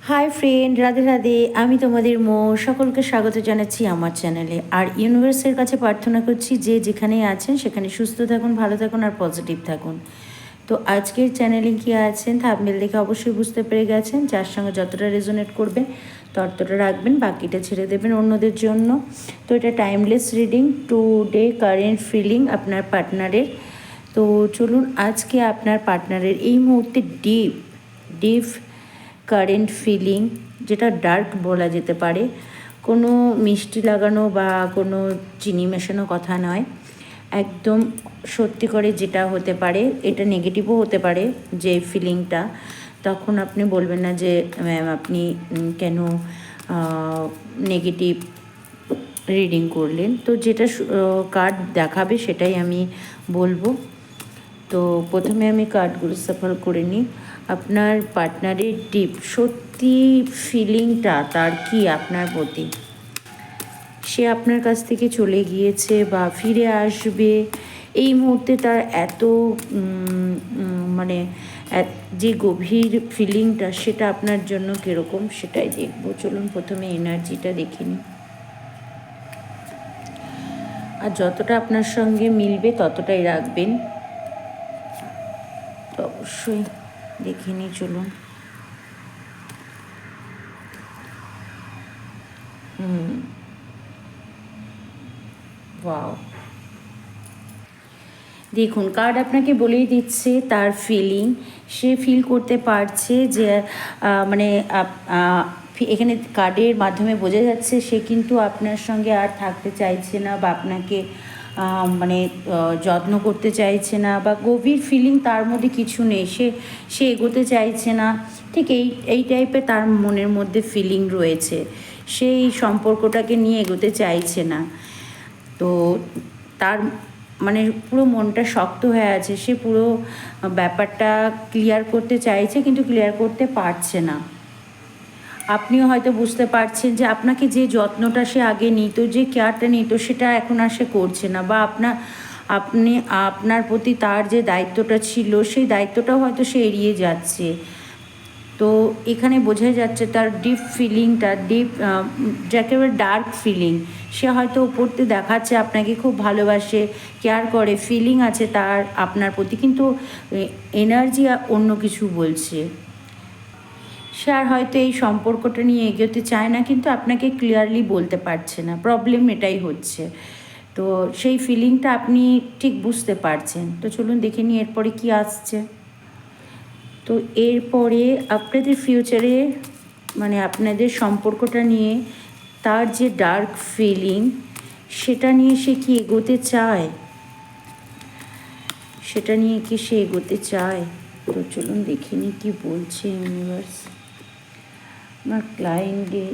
Hi friend, Radhe Radhe. আমি তোমাদের সকলকে স্বাগত জানাচ্ছি আমার চ্যানেলে। আর ইউনিভার্সের কাছে প্রার্থনা করছি যে যেখানেই আছেন সেখানে সুস্থ থাকুন, ভালো থাকুন আর পজিটিভ থাকুন। তো আজকের চ্যানেলে কি আছেন থাম্বনেল দেখে অবশ্যই বুঝতে পেরে গেছেন। যার সঙ্গে যতটা রেজোনেট করবে ততটা রাখবেন, বাকিটা ছেড়ে দেবেন অন্যদের জন্য। তো এটা timeless reading, today current feeling আপনার পার্টনারের। তো চলুন আজকে আপনার পার্টনারের এই মুহূর্তে ডিপ ডিপ কারেন্ট ফিলিং, যেটা ডার্ক বলা যেতে পারে, কোনো মিষ্টি লাগানো বা কোনো চিনি মেশানো কথা নয়, একদম সত্যি করে যেটা হতে পারে। এটা নেগেটিভও হতে পারে যে ফিলিংটা, তখন আপনি বলবেন না যে ম্যাম আপনি কেন নেগেটিভ রিডিং করলেন। তো যেটা কার্ড দেখাবে সেটাই আমি বলবো। তো প্রথমে আমি কার্ডগুলো সাফল করে নিই। আপনার পার্টনারের ডিপ সত্যি ফিলিংটা তার কি আপনার প্রতি? সে আপনার কাছ থেকে চলে গিয়েছে বা ফিরে আসবে, এই মুহূর্তে তার এত মানে যে গভীর ফিলিংটা সেটা আপনার জন্য কীরকম সেটাই দেখবো। চলুন প্রথমে এনার্জিটা দেখে নিই। আর যতটা আপনার সঙ্গে মিলবে ততটাই রাখবেন। তো অবশ্যই দেখে নিই, চলুন। ওয়াও, দেখুন কার্ড আপনাকে বলেই দিচ্ছে তার ফিলিং। সে ফিল করতে পারছে যে মানে এখানে কার্ডের মাধ্যমে বোঝা যাচ্ছে সে কিন্তু আপনার সঙ্গে আর থাকতে চাইছে না বা আপনাকে মানে যত্ন করতে চাইছে না, বা গভীর ফিলিং তার মধ্যে কিছু নেই, সে এগোতে চাইছে না। ঠিক এই টাইপের তার মনের মধ্যে ফিলিং রয়েছে। সেই সম্পর্কটাকে নিয়ে এগোতে চাইছে না। তো তার মানে পুরো মনটা শক্ত হয়ে আছে, সে পুরো ব্যাপারটা ক্লিয়ার করতে চাইছে কিন্তু ক্লিয়ার করতে পারছে না। আপনিও হয়তো বুঝতে পারছেন যে আপনাকে যে যত্নটা সে আগে নিত, যে কেয়ারটা নিত, সেটা এখন আর সে করছে না, বা আপনি আপনার প্রতি তার যে দায়িত্বটা ছিল সেই দায়িত্বটাও হয়তো সে এড়িয়ে যাচ্ছে। তো এখানে বোঝাই যাচ্ছে তার ডিপ ফিলিংটা, যাকে ডার্ক ফিলিং, সে হয়তো উপরতে দেখাচ্ছে আপনাকে খুব ভালোবাসে, কেয়ার করে, ফিলিং আছে তার আপনার প্রতি, কিন্তু এনার্জি অন্য কিছু বলছে। সে আর হয়তো এই সম্পর্কটা নিয়ে এগোতে চায় না, কিন্তু আপনাকে ক্লিয়ারলি বলতে পারছে না। প্রবলেম এটাই হচ্ছে। তো সেই ফিলিংটা আপনি ঠিক বুঝতে পারছেন। তো চলুন দেখে নিই এরপরে কী আসছে। তো এরপরে আপনাদের ফিউচারে মানে আপনাদের সম্পর্কটা নিয়ে তার যে ডার্ক ফিলিং সেটা নিয়ে সে কি এগোতে চায়, সেটা নিয়ে কি সে এগোতে চায়? তো চলুন দেখে নিই কী বলছে ইউনিভার্স। আমার ক্লায়েন্টে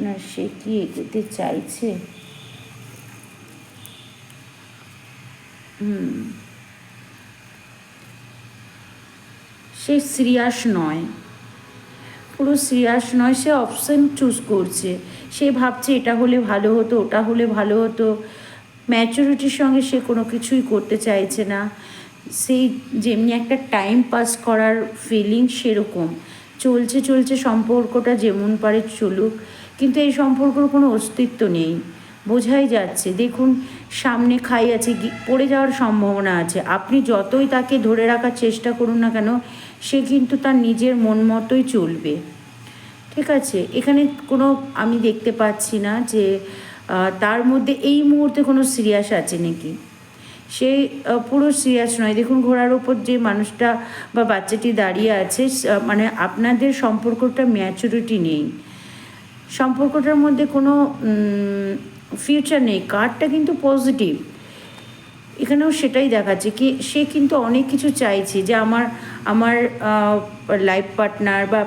না সে কি এগোতে চাইছে? সে সিরিয়াস নয়, পুরো সিরিয়াস নয়, সে অপশান চুজ করছে। সে ভাবছে এটা হলে ভালো হতো, ওটা হলে ভালো হতো। ম্যাচুরিটির সঙ্গে সে কোনো কিছুই করতে চাইছে না। সেই যেমনি একটা টাইম পাস করার ফিলিং সেরকম চলছে চলছে, সম্পর্কটা যেমন পারে চলুক, কিন্তু এই সম্পর্কর কোনো অস্তিত্ব নেই, বোঝাই যাচ্ছে। দেখুন সামনে খাই আছে, পড়ে যাওয়ার সম্ভাবনা আছে। আপনি যতই তাকে ধরে রাখার চেষ্টা করুন না কেন, সে কিন্তু তার নিজের মন মতোই চলবে। ঠিক আছে, এখানে কোনো আমি দেখতে পাচ্ছি না যে তার মধ্যে এই মুহূর্তে কোনো সিরিয়াস আছে নাকি। সে পুরো সিরিয়াস নয়। দেখুন ঘোড়ার ওপর যে মানুষটা বা বাচ্চাটি দাঁড়িয়ে আছে, মানে আপনাদের সম্পর্কটা ম্যাচুরিটি নেই, সম্পর্কটার মধ্যে কোনো ফিউচার নেই। কার্ডটা কিন্তু পজিটিভ, এখানেও সেটাই দেখাচ্ছে কি সে কিন্তু অনেক কিছু চাইছে যে আমার লাইফ পার্টনার বা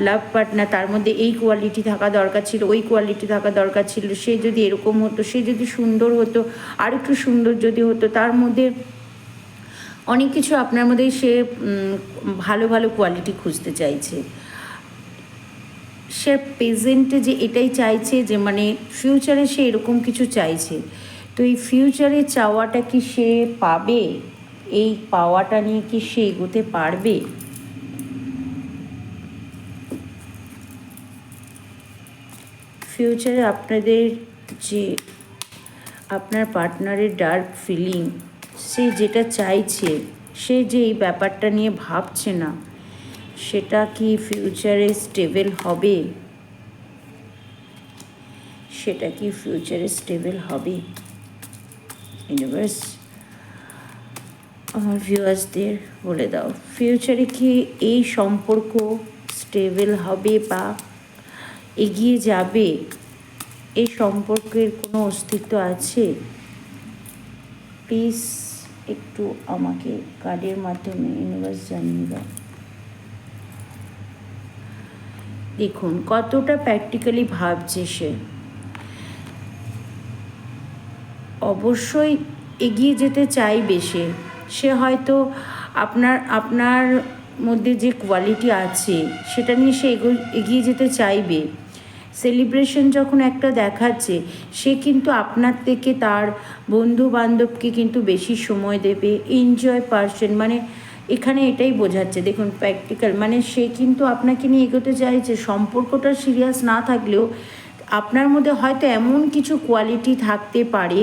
লাভ পার্টনার, তার মধ্যে এই কোয়ালিটি থাকা দরকার ছিল, ওই কোয়ালিটি থাকা দরকার ছিল। সে যদি এরকম হতো, সে যদি সুন্দর হতো, আর একটু সুন্দর যদি হতো, তার মধ্যে অনেক কিছু আপনার মধ্যে সে ভালো ভালো কোয়ালিটি খুঁজতে চাইছে। সে প্রেজেন্টে যে এটাই চাইছে যে মানে ফিউচারে সে এরকম কিছু চাইছে। তো এই ফিউচারে চাওয়াটা কি সে পাবে? এই পাওয়াটা নিয়ে কি সে এগোতে পারবে? ফিউচারে আপনাদের যে আপনার পার্টনারের ডার্ক ফিলিং, সে যেটা চাইছে, সে যে এই ব্যাপারটা নিয়ে ভাবছে না, সেটা কি ফিউচারে স্টেবল হবে? সেটা কি ফিউচারে স্টেবল হবে? ইউনিভার্স আমার ভিউয়ার্সদের বলে দাও, ফিউচারে কি এই সম্পর্ক স্টেবল হবে বা এগিয়ে যাবে? এই সম্পর্কের কোনো অস্তিত্ব আছে? প্লিজ একটু আমাকে কার্ডের মাধ্যমে ইউনিভার্স জানিয়ে দাও। দেখুন কতটা প্র্যাকটিক্যালি ভাবছে সে। অবশ্যই এগিয়ে যেতে চাইবে সে। সে হয়তো আপনার মধ্যে যে কোয়ালিটি আছে সেটা নিয়ে সে এগিয়ে যেতে চাইবে। সেলিব্রেশন যখন একটা দেখাচ্ছে, সে কিন্তু আপনার থেকে তার বন্ধু বান্ধবকে কিন্তু বেশি সময় দেবে। এনজয় পারসন, মানে এখানে এটাই বোঝাচ্ছে। দেখুন প্র্যাকটিক্যাল, মানে সে কিন্তু আপনাকে নিয়ে এগোতে চাইছে। সম্পর্কটা সিরিয়াস না থাকলেও আপনার মধ্যে হয়তো এমন কিছু কোয়ালিটি থাকতে পারে,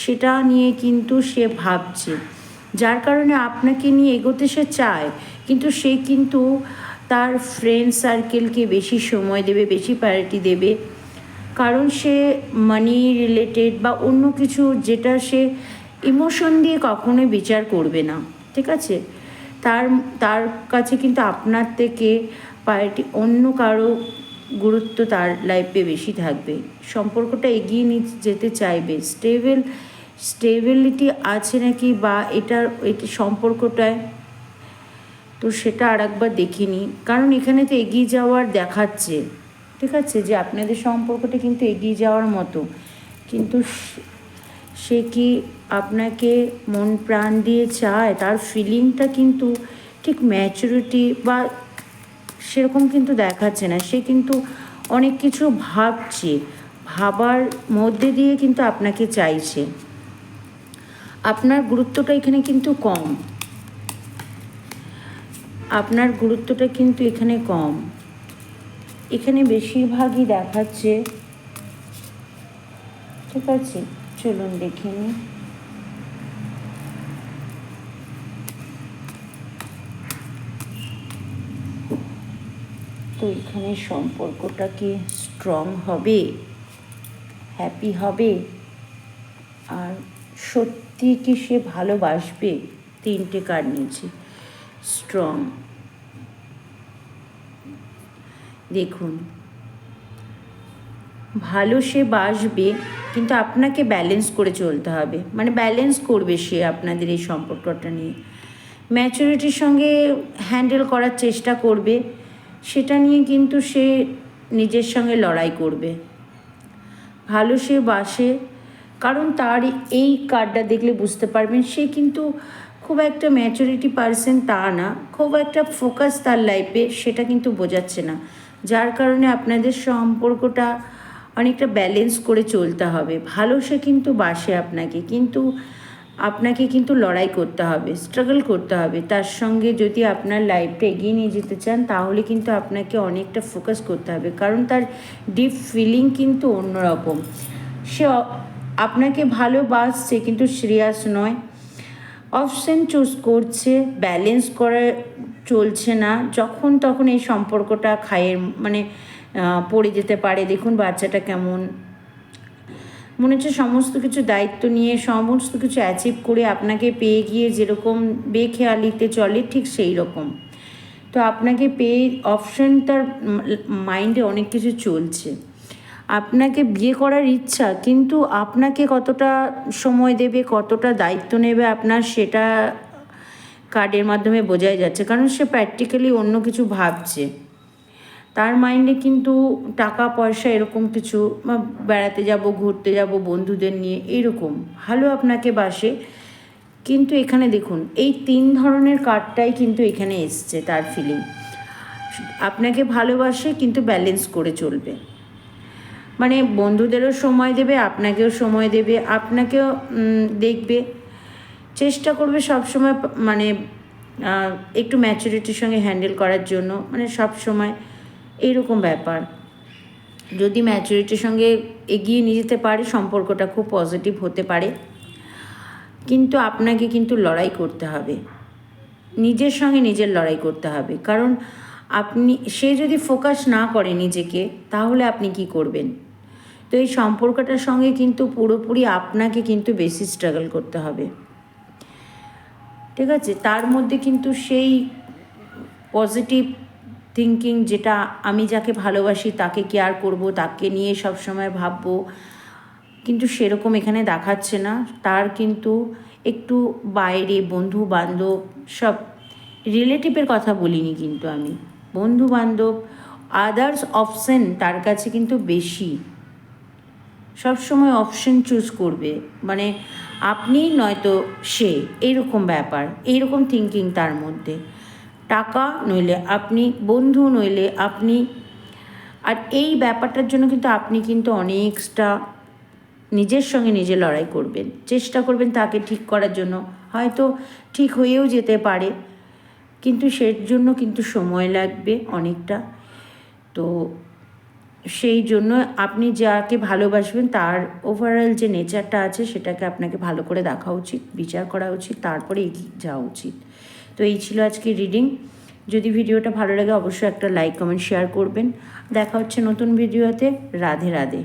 সেটা নিয়ে কিন্তু সে ভাবছে, যার কারণে আপনাকে নিয়ে এগোতে সে চায়। কিন্তু সে কিন্তু তার ফ্রেন্ড সার্কেলকে বেশি সময় দেবে, বেশি প্রায়োরিটি দেবে, কারণ সে মানি রিলেটেড বা অন্য কিছু যেটা সে ইমোশন দিয়ে কখনোই বিচার করবে না। ঠিক আছে, তার কাছে কিন্তু আপনার থেকে প্রায়োরিটি অন্য কারো গুরুত্ব তার লাইফে বেশি থাকবে। সম্পর্কটা এগিয়ে নিয়ে যেতে চাইবে। স্টেবিলিটি আছে নাকি বা এটি সম্পর্কটায়, তো সেটা আর একবার দেখিনি, কারণ এখানে তো এগিয়ে যাওয়ার দেখাচ্ছে। ঠিক আছে, যে আপনাদের সম্পর্কটা কিন্তু এগিয়ে যাওয়ার মতো, কিন্তু সে কি আপনাকে মন প্রাণ দিয়ে চায়? তার ফিলিংটা কিন্তু ঠিক ম্যাচুরিটি বা সেরকম কিন্তু দেখাচ্ছে না। সে কিন্তু অনেক কিছু ভাবছে, ভাবার মধ্যে দিয়ে কিন্তু আপনাকে চাইছে। আপনার গুরুত্বটা এখানে কিন্তু কম, আপনার গুরুত্বটা কিন্তু এখানে কম। এখানে বেশিরভাগই দেখাচ্ছে। ঠিক আছে, চলুন দেখে নিই। তো এখানে সম্পর্কটা কি স্ট্রং হবে, হ্যাপি হবে, আর সত্যি কি সে ভালোবাসবে? তিনটে কার্ড নিয়েছি। স্ট্রং, দেখুন ভালো সে বাসবে, কিন্তু আপনাকে ব্যালেন্স করে চলতে হবে। মানে ব্যালেন্স করবে সে আপনাদের এই সম্পর্কটা নিয়ে, ম্যাচুরিটির সঙ্গে হ্যান্ডেল করার চেষ্টা করবে। সেটা নিয়ে কিন্তু সে নিজের সঙ্গে লড়াই করবে। ভালো সে বাসে, কারণ তার এই কার্ডটা দেখলে বুঝতে পারবেন সে কিন্তু খুব একটা ম্যাচুরিটি পারসন তা না, খুব একটা ফোকাস তার লাইফে সেটা কিন্তু বোঝাচ্ছে না, যার কারণে আপনাদের সম্পর্কটা অনেকটা ব্যালেন্স করে চলতে হবে। ভালো সে কিন্তু বাসে আপনাকে, কিন্তু আপনাকে কিন্তু লড়াই করতে হবে, স্ট্রাগল করতে হবে তার সঙ্গে। যদি আপনার লাইফটা এগিয়ে নিয়ে যেতে চান, তাহলে কিন্তু আপনাকে অনেকটা ফোকাস করতে হবে, কারণ তার ডিপ ফিলিং কিন্তু অন্যরকম। সে আপনাকে ভালোবাসছে কিন্তু সিরিয়াস নয়, অপশন চুজ করছে, ব্যালেন্স করে চলছে না। যখন তখন এই সম্পর্কটা খায়ের মানে পড়ে যেতে পারে। দেখুন বাচ্চাটা কেমন, মনে হচ্ছে সমস্ত কিছু দায়িত্ব নিয়ে সমস্ত কিছু অ্যাচিভ করে আপনাকে পেয়ে গিয়ে যেরকম বেখেয়ালিতে চলে, ঠিক সেই রকম। তো আপনাকে পেয়ে অপশন তার মাইন্ডে অনেক কিছু চলছে, আপনাকে বিয়ে করার ইচ্ছা, কিন্তু আপনাকে কতটা সময় দেবে, কতটা দায়িত্ব নেবে আপনার, সেটা কার্ডের মাধ্যমে বোঝাই যাচ্ছে। কারণ সে প্র্যাকটিক্যালি অন্য কিছু ভাবছে। তার মাইন্ডে কিন্তু টাকা পয়সা এরকম কিছু, বা বেড়াতে যাব, ঘুরতে যাব বন্ধুদের নিয়ে, এইরকম ভালো আপনাকে বাসে। কিন্তু এখানে দেখুন এই তিন ধরনের কার্ডটাই কিন্তু এখানে এসছে। তার ফিলিং আপনাকে ভালোবাসে, কিন্তু ব্যালেন্স করে চলবে। মানে বন্ধুদেরও সময় দেবে, আপনাকেও সময় দেবে, আপনাকেও দেখবে, চেষ্টা করবে সবসময় মানে একটু ম্যাচুরিটির সঙ্গে হ্যান্ডেল করার জন্য, মানে সব সময় এইরকম ব্যাপার। যদি ম্যাচুরিটির সঙ্গে এগিয়ে নিয়ে যেতে পারে সম্পর্কটা খুব পজিটিভ হতে পারে, কিন্তু আপনাকে কিন্তু লড়াই করতে হবে, নিজের সঙ্গে নিজের লড়াই করতে হবে। কারণ সে যদি ফোকাস না করে নিজেকে, তাহলে আপনি কি করবেন? তো এই সম্পর্কটার সঙ্গে কিন্তু পুরোপুরি আপনাকে কিন্তু বেশি স্ট্রাগল করতে হবে, ঠিক আছে? তার মধ্যে কিন্তু সেই পজিটিভ থিঙ্কিং, যেটা আমি যাকে ভালোবাসি তাকে কেয়ার করব, তাকে নিয়ে সব সময় ভাববো, কিন্তু সেরকম এখানে দেখাচ্ছে না। তার কিন্তু একটু বাইরে বন্ধু বান্ধব সব, রিলেটিভের কথা বলিনি কিন্তু আমি, বন্ধু বান্ধব আদার্স অপশন তার কাছে কিন্তু বেশি, সব সময় অপশন চুজ করবে, মানে আপনি নয়তো সে, এইরকম ব্যাপার, এইরকম থিঙ্কিং তার মধ্যে। টাকা নইলে আপনি, বন্ধু নইলে আপনি। আর এই ব্যাপারটার জন্য কিন্তু আপনি কিন্তু অনেকটা নিজের সঙ্গে নিজে লড়াই করবেন, চেষ্টা করবেন তাকে ঠিক করার জন্য। হয়তো ঠিক হয়েও যেতে পারে, কিন্তু সের জন্য কিন্তু সময় লাগবে অনেকটা। তো সেই জন্য আপনি যাকে ভালোবাসবেন তার ওভারঅল যে নেচারটা আছে সেটাকে আপনাকে ভালো করে দেখা উচিত, বিচার করা উচিত, তারপরে এগিয়ে যাওয়া উচিত। তো এই ছিল আজকে রিডিং। যদি ভিডিওটা ভালো লাগে অবশ্যই একটা লাইক কমেন্ট শেয়ার করবেন। দেখা হচ্ছে নতুন ভিডিওতে। রাধে রাধে।